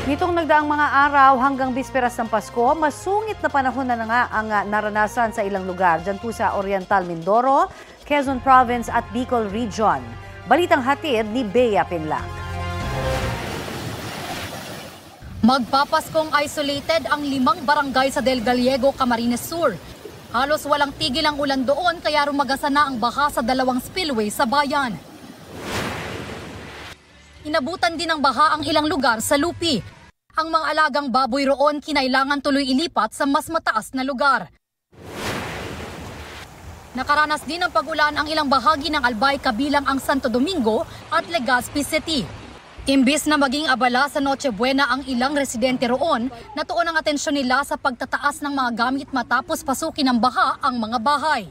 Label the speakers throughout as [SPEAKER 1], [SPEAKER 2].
[SPEAKER 1] Nitong nagdaang mga araw hanggang bisperas ng Pasko, masungit na panahon na nga ang naranasan sa ilang lugar. Diyan po sa Oriental Mindoro, Quezon Province at Bicol Region. Balitang hatid ni Bea Pinlac.
[SPEAKER 2] Magpapaskong isolated ang 5 barangay sa Del Gallego, Camarines Sur. Halos walang tigil ang ulan doon kaya rumagasa na ang baha sa 2 spillway sa bayan. Inabutan din ng baha ang ilang lugar sa Lupi. Ang mga alagang baboy roon kinailangan tuloy ilipat sa mas mataas na lugar. Nakaranas din ng pag-ulan ang ilang bahagi ng Albay kabilang ang Santo Domingo at Legazpi City. Imbis na maging abala sa Noche Buena ang ilang residente roon, natuon ang atensyon nila sa pagtataas ng mga gamit matapos pasukin ng baha ang mga bahay.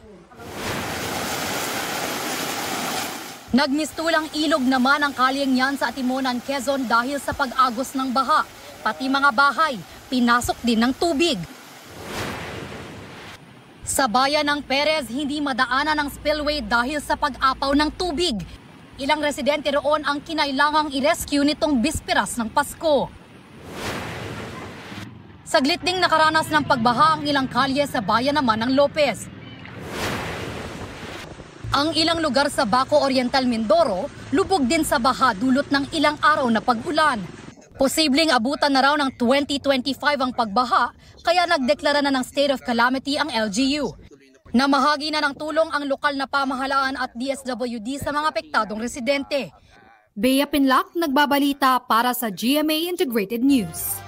[SPEAKER 2] Nagmistulang ilog naman ang kalyeng yan sa Atimonan, Quezon dahil sa pag-agos ng baha. Pati mga bahay, pinasok din ng tubig. Sa bayan ng Perez, hindi madaanan ang spillway dahil sa pag-apaw ng tubig. Ilang residente roon ang kinailangang i-rescue nitong bisperas ng Pasko. Saglit ding nakaranas ng pagbaha ang ilang kalye sa bayan naman ng Lopez. Ang ilang lugar sa Baco Oriental Mindoro, lubog din sa baha dulot ng ilang araw na pag-ulan. Posibleng abutan na raw ng 2025 ang pagbaha, kaya nagdeklara na ng state of calamity ang LGU. Namahagi na ng tulong ang lokal na pamahalaan at DSWD sa mga apektadong residente.
[SPEAKER 3] Bea Pinlac, nagbabalita para sa GMA Integrated News.